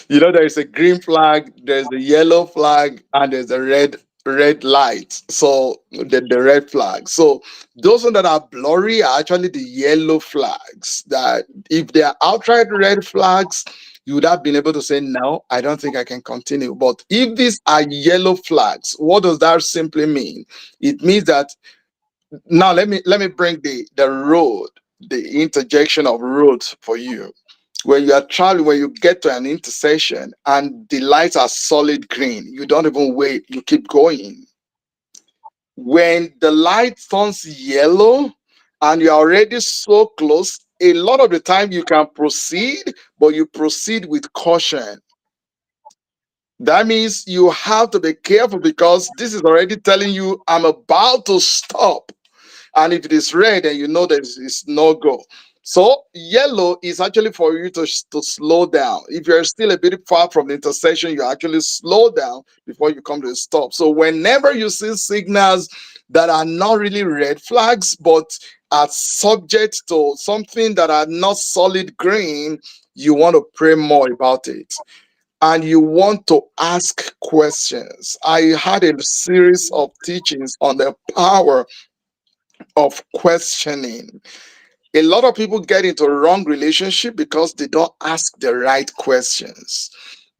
There is a green flag, there's a yellow flag, and there's a red light. So the red flag. So those ones that are blurry are actually the yellow flags. That if they are outright red flags, you would have been able to say, no, I don't think I can continue. But if these are yellow flags, what does that simply mean? It means that now let me bring the road, the interjection of roads for you. When you are traveling, when you get to an intersection and the lights are solid green, you don't even wait, you keep going. When the light turns yellow and you're already so close, a lot of the time you can proceed, but you proceed with caution. That means you have to be careful because this is already telling you, I'm about to stop. And if it is red, then you know that it's no go. So yellow is actually for you to slow down. If you're still a bit far from the intersection, you actually slow down before you come to a stop. So whenever you see signals that are not really red flags, but are subject to something that are not solid green, you want to pray more about it. and you want to ask questions. I had a series of teachings on the power of questioning. A lot of people get into a wrong relationship because they don't ask the right questions.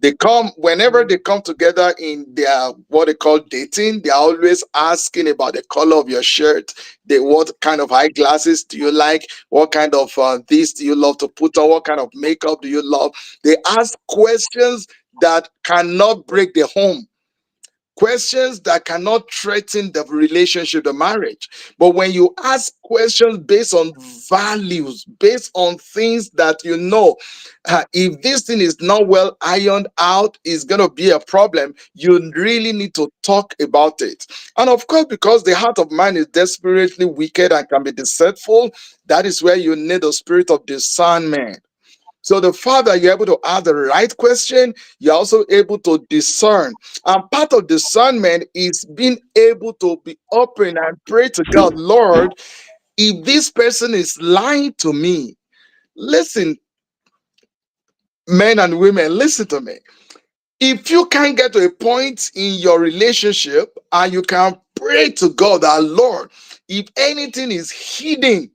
They come whenever Mm. they come together in their what they call dating, they're always asking about the color of your shirt, what kind of eyeglasses do you like, what kind of this do you love to put on, what kind of makeup do you love. They ask questions that cannot break the home, questions that cannot threaten the relationship, the marriage. But when you ask questions based on values, based on things that you know, if this thing is not well ironed out, it's going to be a problem. You really need to talk about it. And of course, because the heart of man is desperately wicked and can be deceitful, that is where you need the spirit of discernment. So the father, you're able to ask the right question, you're also able to discern. And part of discernment is being able to be open and pray to God, Lord, if this person is lying to me, listen, men and women, listen to me. If you can get to a point in your relationship and you can pray to God, that Lord, if anything is hidden,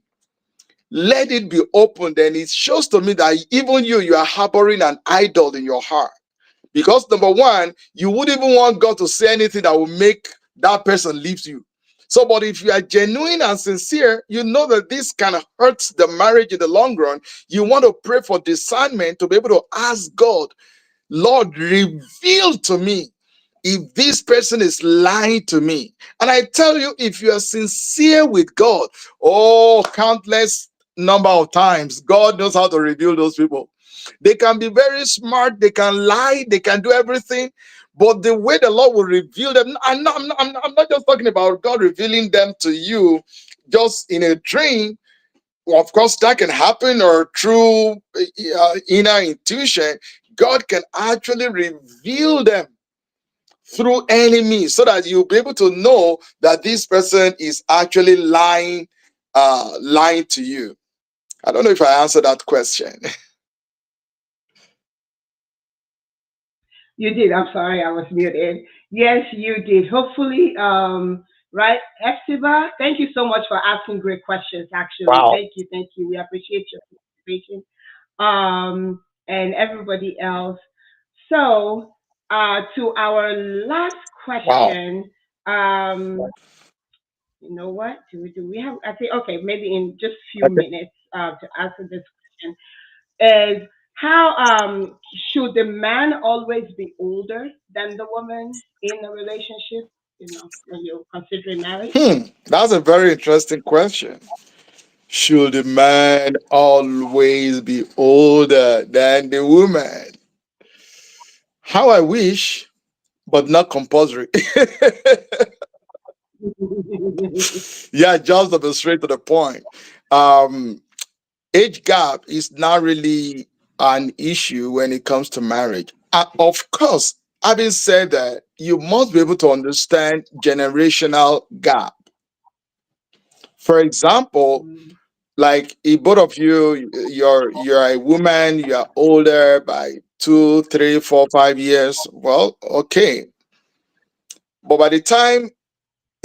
let it be open, then it shows to me that even you are harboring an idol in your heart. Because number one, you wouldn't even want God to say anything that will make that person leave you. So, but if you are genuine and sincere, you know that this kind of hurts the marriage in the long run. You want to pray for discernment to be able to ask God, Lord, reveal to me if this person is lying to me. And I tell you, if you are sincere with God, oh, countless number of times, God knows how to reveal those people. They can be very smart, they can lie, they can do everything. But the way the Lord will reveal them, I'm not just talking about God revealing them to you just in a dream. Well, of course, that can happen, or through inner intuition. God can actually reveal them through any means so that you'll be able to know that this person is actually lying to you. I don't know if I answered that question. You did. I'm sorry, I was muted. Yes, you did. Hopefully, right, Estiba. Thank you so much for asking great questions. Actually, Wow. thank you. We appreciate your participation. And everybody else. So, to our last Wow. question. You know what? Do we have? I think okay. Maybe in just a few Okay. minutes to answer this question is how should the man always be older than the woman in a relationship? You know, when you're considering marriage. That's a very interesting question. Should the man always be older than the woman? How I wish, but not compulsory. Yeah, just to be straight to the point. Um, Age gap is not really an issue when it comes to marriage. Of course, having said that, you must be able to understand generational gap. For example, Mm. like if both of you, you're a woman, you are older by 2, 3, 4, 5 years. Well, okay, but by the time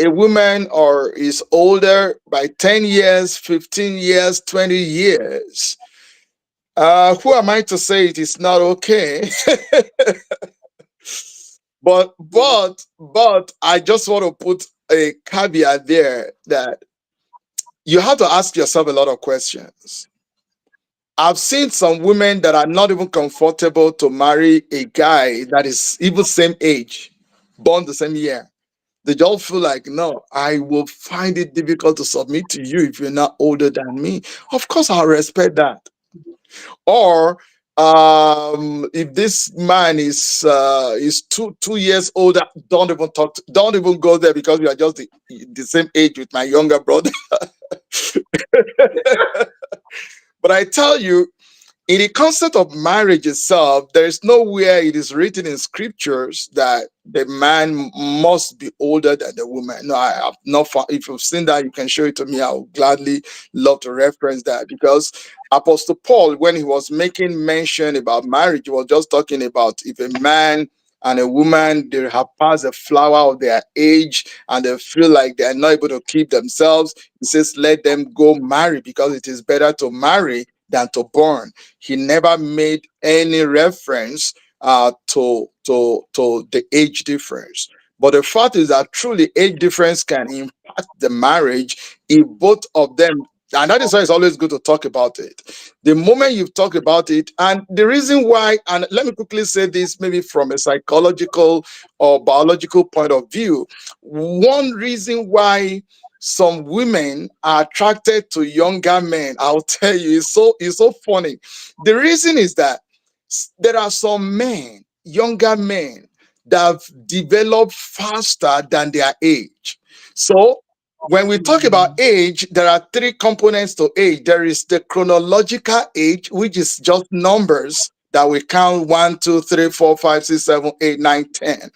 a woman or is older by 10 years, 15 years, 20 years, who am I to say it is not okay? But I just want to put a caveat there that you have to ask yourself a lot of questions. I've seen some women that are not even comfortable to marry a guy that is even same age, born the same year. They just feel like, no, I will find it difficult to submit to you if you're not older than me. Of course, I'll respect that. Or if this man is 2 years older, don't even go there because you are just the same age with my younger brother. But I tell you, In the concept of marriage itself, there is nowhere it is written in scriptures that the man must be older than the woman. No, I have not found. If you've seen that, you can show it to me. I would gladly love to reference that, because Apostle Paul, when he was making mention about marriage, he was just talking about if a man and a woman, they have passed the flower of their age and they feel like they are not able to keep themselves. He says, let them go marry, because it is better to marry than to burn. He never made any reference to the age difference. But the fact is that truly age difference can impact the marriage if both of them, and that is why it's always good to talk about it. The moment you've talked about it, and the reason why, and let me quickly say this, maybe from a psychological or biological point of view, one reason why some women are attracted to younger men, I'll tell you, it's so funny. The reason is that there are some men, younger men, that have developed faster than their age. So when we talk about Mm. age, there are three components to age. There is the chronological age, which is just numbers that we count 1, 2, 3, 4, 5, 6, 7, 8, 9, 10.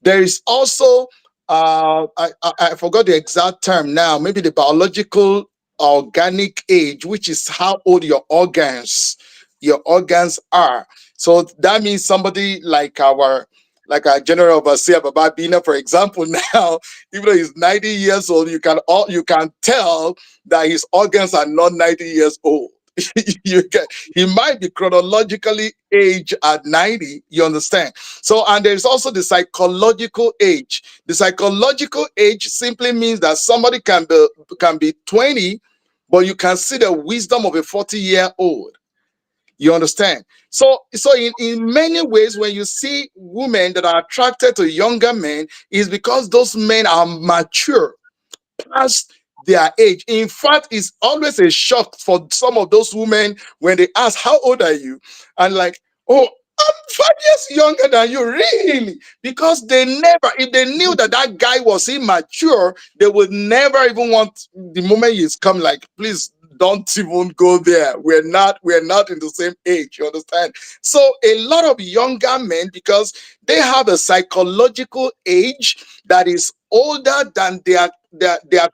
There is also I forgot the exact term now, maybe the biological organic age, which is how old your organs are. So that means somebody like our general overseer Baba Bina, for example, now, even though he's 90 years old, you can tell that his organs are not 90 years old. He might be chronologically aged at 90, you understand? So, and there's also the psychological age. The psychological age simply means that somebody can be 20, but you can see the wisdom of a 40-year-old. You understand? So in many ways, when you see women that are attracted to younger men, is because those men are mature past their age. In fact, it's always a shock for some of those women when they ask, "How old are you?" And like, "Oh, I'm 5 years younger than you," really, because they never, if they knew that that guy was immature, they would never even want the moment he's come. Like, please. Don't even go there. We're not in the same age. You understand? So a lot of younger men, because they have a psychological age that is older than their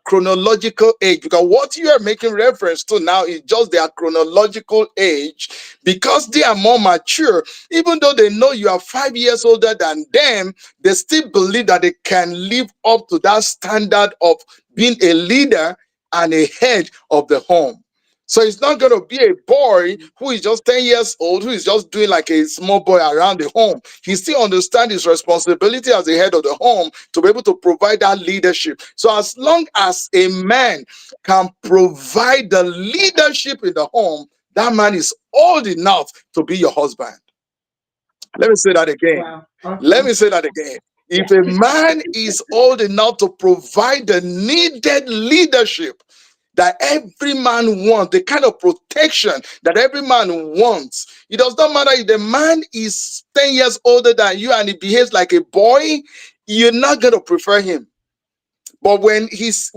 chronological age, because what you are making reference to now is just their chronological age, because they are more mature. Even though they know you are 5 years older than them, they still believe that they can live up to that standard of being a leader and a head of the home. So it's not going to be a boy who is just 10 years old, who is just doing like a small boy around the home. He still understands his responsibility as the head of the home to be able to provide that leadership. So as long as a man can provide the leadership in the home, that man is old enough to be your husband. Let me say that again. Wow. Let me Awesome. say that again. Yeah. If a man is old enough to provide the needed leadership that every man wants, the kind of protection that every man wants, it does not matter if the man is 10 years older than you and he behaves like a boy, you're not going to prefer him. But when he's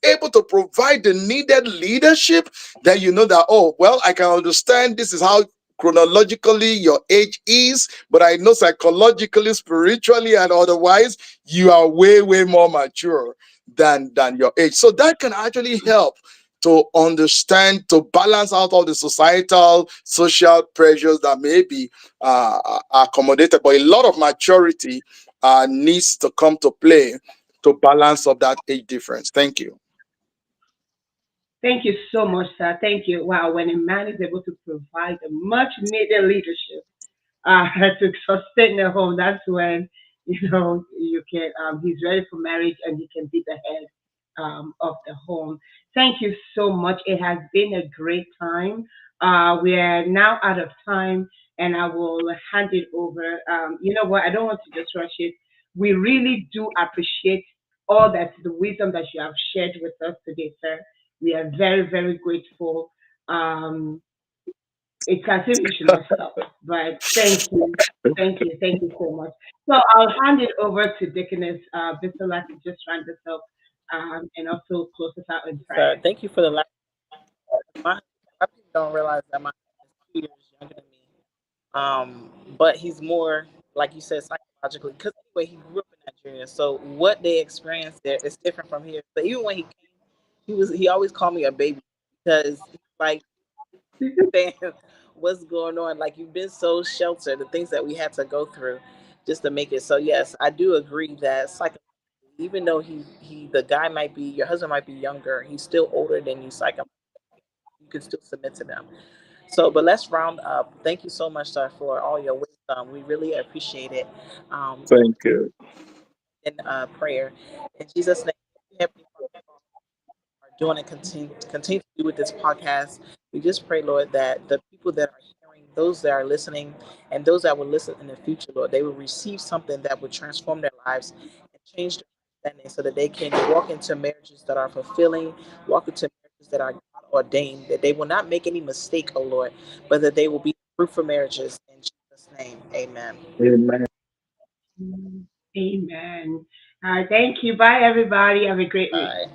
able to provide the needed leadership, then you know that, oh well, I can understand this is how chronologically your age is, but I know psychologically, spiritually, and otherwise, you are way, way more mature than your age. So that can actually help to understand, to balance out all the societal, social pressures that may be accommodated. But a lot of maturity needs to come to play to balance of that age difference. Thank you. Thank you so much, sir. Thank you. Wow, when a man is able to provide the much needed leadership to sustain the home, that's when you can he's ready for marriage and he can be the head of the home. Thank you so much. It has been a great time. We are now out of time, and I will hand it over. You know what? I don't want to just rush it. We really do appreciate all that the wisdom that you have shared with us today, sir. We are very, very grateful. Um, it's as if we should not stop. But thank you so much. So I'll hand it over to Deaconess Bisola to just round this up and also close us out in Sir, prayer. thank you for the last. My, I people don't realize that my name is years younger than me. But he's more, like you said, psychologically, because anyway, he grew up in Nigeria. So what they experienced there is different from here. So even when he came, he always called me a baby because he's like, "Fam, what's going on? Like you've been so sheltered, the things that we had to go through just to make it." So yes, I do agree that psychologically, even though the guy might be your husband might be younger, he's still older than you. Psychologically, you can still submit to them. So, but let's round up. Thank you so much, sir, for all your wisdom. We really appreciate it. We'll Thank you. in prayer. In Jesus' name, Heavenly Father, are doing and continue to do with this podcast. We just pray, Lord, that the people that are hearing, those that are listening, and those that will listen in the future, Lord, they will receive something that will transform their lives and change their understanding so that they can walk into marriages that are fulfilling, walk into marriages that are God ordained, that they will not make any mistake, oh Lord, but that they will be fruitful marriages. In Jesus' name, amen. Amen. Amen. Thank you. Bye, everybody. Have a great week. Bye.